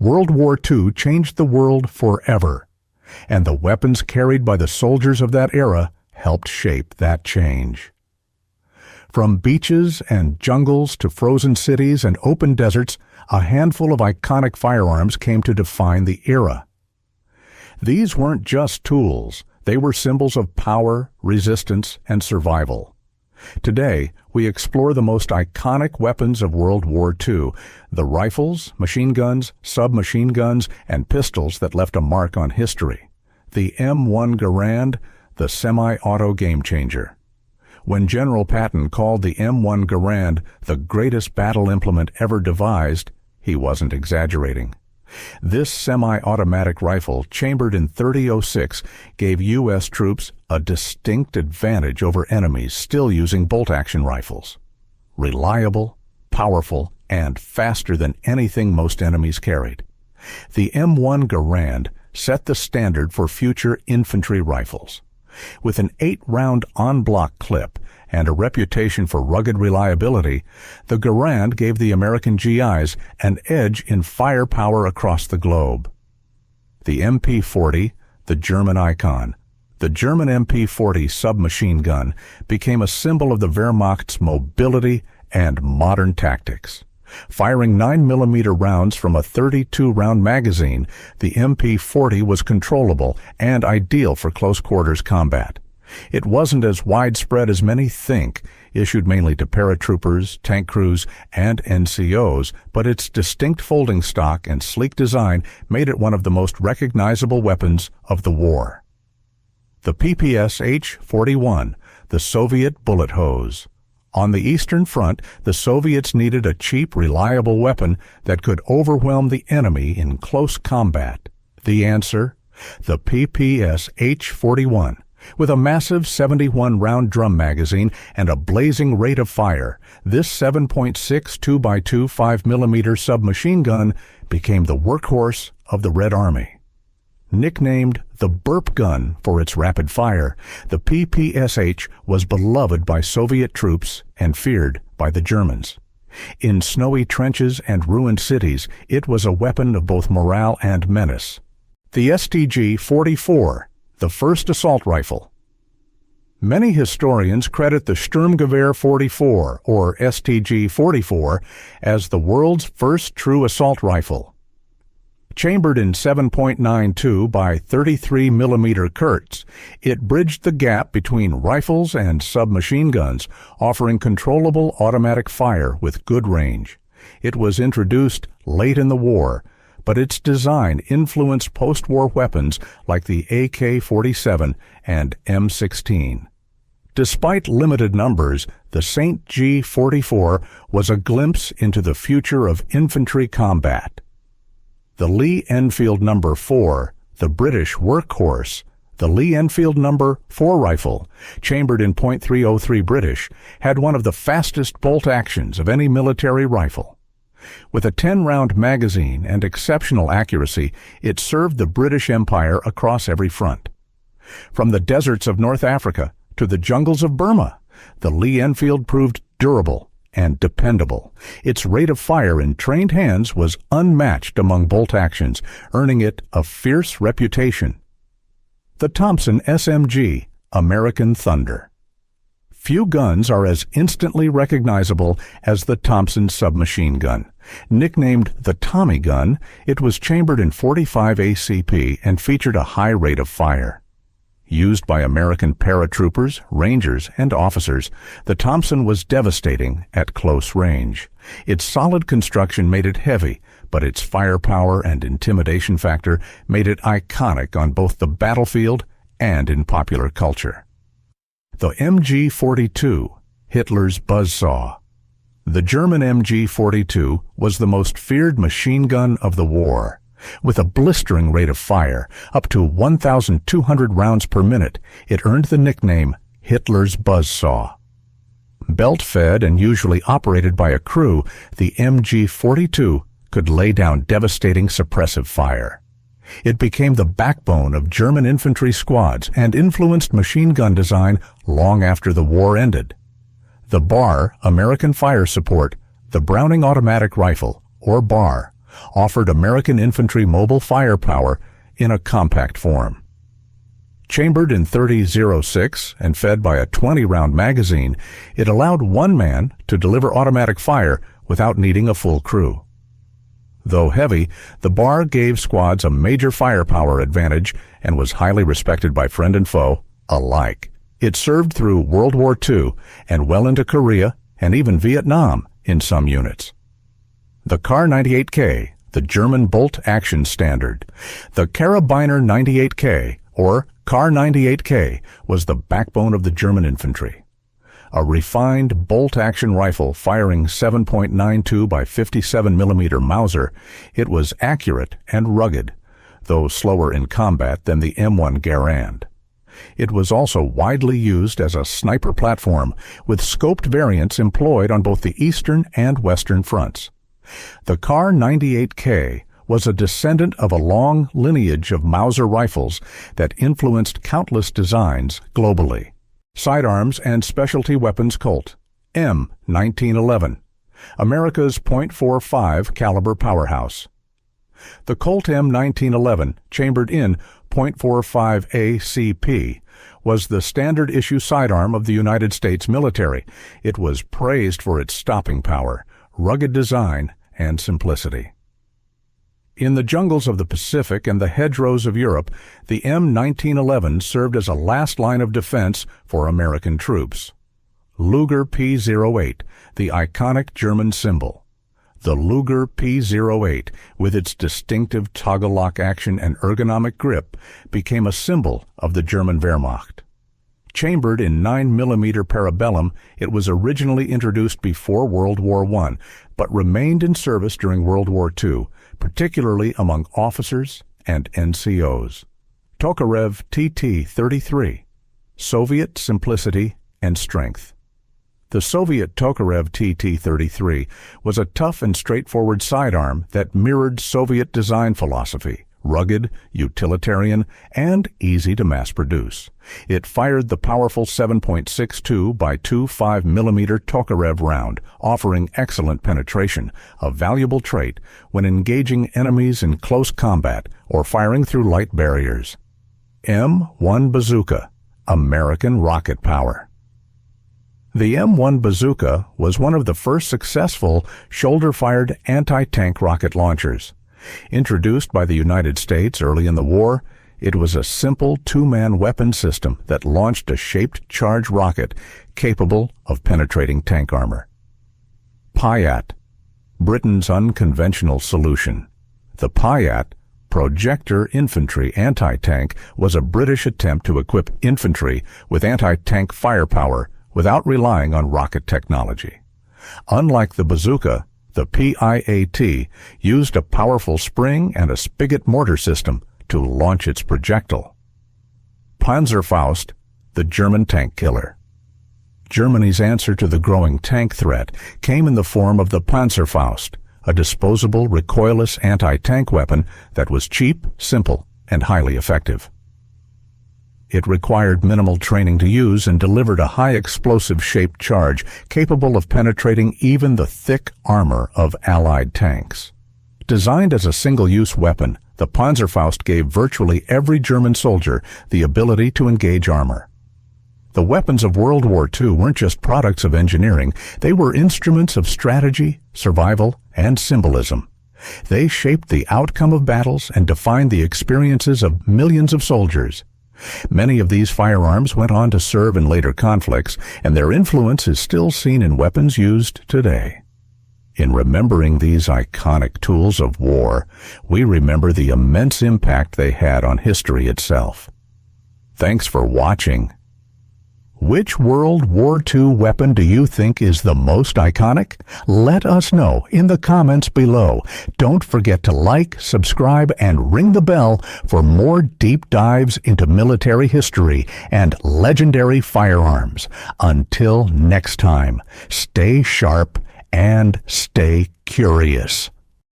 World War II changed the world forever, and the weapons carried by the soldiers of that era helped shape that change. From beaches and jungles to frozen cities and open deserts, a handful of iconic firearms came to define the era. These weren't just tools, they were symbols of power, resistance, and survival. Today, we explore the most iconic weapons of World War II, the rifles, machine guns, submachine guns, and pistols that left a mark on history. The M1 Garand, the semi-auto game-changer. When General Patton called the M1 Garand the greatest battle implement ever devised, he wasn't exaggerating. This semi-automatic rifle, chambered in .30-06, gave U.S. troops a distinct advantage over enemies still using bolt-action rifles. Reliable, powerful, and faster than anything most enemies carried. The M1 Garand set the standard for future infantry rifles. With an 8-round en-bloc clip and a reputation for rugged reliability, the Garand gave the American GIs an edge in firepower across the globe. The MP-40, the German icon, the German MP-40 submachine gun, became a symbol of the Wehrmacht's mobility and modern tactics. Firing 9mm rounds from a 32-round magazine, the MP-40 was controllable and ideal for close-quarters combat. It wasn't as widespread as many think, issued mainly to paratroopers, tank crews, and NCOs, but its distinct folding stock and sleek design made it one of the most recognizable weapons of the war. The PPS H-41, the Soviet bullet hose. On the Eastern Front, the Soviets needed a cheap, reliable weapon that could overwhelm the enemy in close combat. The answer? The PPS H-41. With a massive 71-round drum magazine and a blazing rate of fire, this 7.6 2x2 5mm submachine gun became the workhorse of the Red Army. Nicknamed the burp gun for its rapid fire, the PPSH was beloved by Soviet troops and feared by the Germans. In snowy trenches and ruined cities, it was a weapon of both morale and menace. The STG-44, the first assault rifle. Many historians credit the Sturmgewehr 44, or STG-44, as the world's first true assault rifle. Chambered in 7.92 by 33mm Kurz, it bridged the gap between rifles and submachine guns, offering controllable automatic fire with good range. It was introduced late in the war, but its design influenced post-war weapons like the AK-47 and M16. Despite limited numbers, the St. G-44 was a glimpse into the future of infantry combat. The Lee-Enfield No. 4, the British workhorse, the Lee-Enfield No. 4 rifle, chambered in .303 British, had one of the fastest bolt actions of any military rifle. With a 10-round magazine and exceptional accuracy, it served the British Empire across every front. From the deserts of North Africa to the jungles of Burma, the Lee-Enfield proved durable and dependable. Its rate of fire in trained hands was unmatched among bolt actions, earning it a fierce reputation. The Thompson SMG, American Thunder. Few guns are as instantly recognizable as the Thompson submachine gun. Nicknamed the Tommy gun, it was chambered in .45 ACP and featured a high rate of fire. Used by American paratroopers, rangers, and officers, the Thompson was devastating at close range. Its solid construction made it heavy, but its firepower and intimidation factor made it iconic on both the battlefield and in popular culture. The MG-42, Hitler's buzzsaw. The German MG-42 was the most feared machine gun of the war. With a blistering rate of fire, up to 1,200 rounds per minute, it earned the nickname Hitler's buzzsaw. Belt-fed and usually operated by a crew, the MG-42 could lay down devastating suppressive fire. It became the backbone of German infantry squads and influenced machine gun design long after the war ended. The BAR, American Fire Support, the Browning Automatic Rifle, or BAR, offered American infantry mobile firepower in a compact form. Chambered in .30-06 and fed by a 20-round magazine, it allowed one man to deliver automatic fire without needing a full crew. Though heavy, the bar gave squads a major firepower advantage and was highly respected by friend and foe alike. It served through World War II and well into Korea and even Vietnam in some units. The Kar 98K, the German bolt-action standard. The Karabiner 98K, or Kar 98K, was the backbone of the German infantry. A refined bolt-action rifle firing 7.92 by 57 mm Mauser, it was accurate and rugged, though slower in combat than the M1 Garand. It was also widely used as a sniper platform, with scoped variants employed on both the eastern and western fronts. The Kar 98K was a descendant of a long lineage of Mauser rifles that influenced countless designs globally. Sidearms and Specialty Weapons Colt, M1911, America's .45 caliber powerhouse. The Colt M1911, chambered in .45 ACP, was the standard issue sidearm of the United States military. It was praised for its stopping power, rugged design, and simplicity. In the jungles of the Pacific and the hedgerows of Europe, the M1911 served as a last line of defense for American troops. Luger P08, the iconic German symbol. The Luger P08, with its distinctive toggle lock action and ergonomic grip, became a symbol of the German Wehrmacht. Chambered in 9mm parabellum, it was originally introduced before World War I, but remained in service during World War II, particularly among officers and NCOs. Tokarev TT-33, Soviet simplicity and strength. The Soviet Tokarev TT-33 was a tough and straightforward sidearm that mirrored Soviet design philosophy, rugged, utilitarian, and easy to mass-produce. It fired the powerful 7.62 by 25mm Tokarev round, offering excellent penetration, a valuable trait when engaging enemies in close combat or firing through light barriers. M1 Bazooka, American rocket power. The M1 Bazooka was one of the first successful shoulder-fired anti-tank rocket launchers. Introduced by the United States early in the war, it was a simple two-man weapon system that launched a shaped charge rocket capable of penetrating tank armor. Payat, Britain's unconventional solution. The Payat, projector infantry anti-tank, was a British attempt to equip infantry with anti-tank firepower without relying on rocket technology. Unlike the bazooka, the PIAT used a powerful spring and a spigot mortar system to launch its projectile. Panzerfaust, the German tank killer. Germany's answer to the growing tank threat came in the form of the Panzerfaust, a disposable, recoilless anti-tank weapon that was cheap, simple, and highly effective. It required minimal training to use and delivered a high-explosive shaped charge capable of penetrating even the thick armor of Allied tanks. Designed as a single-use weapon, the Panzerfaust gave virtually every German soldier the ability to engage armor. The weapons of World War II weren't just products of engineering, they were instruments of strategy, survival, and symbolism. They shaped the outcome of battles and defined the experiences of millions of soldiers. Many of these firearms went on to serve in later conflicts, and their influence is still seen in weapons used today. In remembering these iconic tools of war, we remember the immense impact they had on history itself. Thanks for watching. Which World War II weapon do you think is the most iconic? Let us know in the comments below. Don't forget to like, subscribe, and ring the bell for more deep dives into military history and legendary firearms. Until next time, stay sharp and stay curious.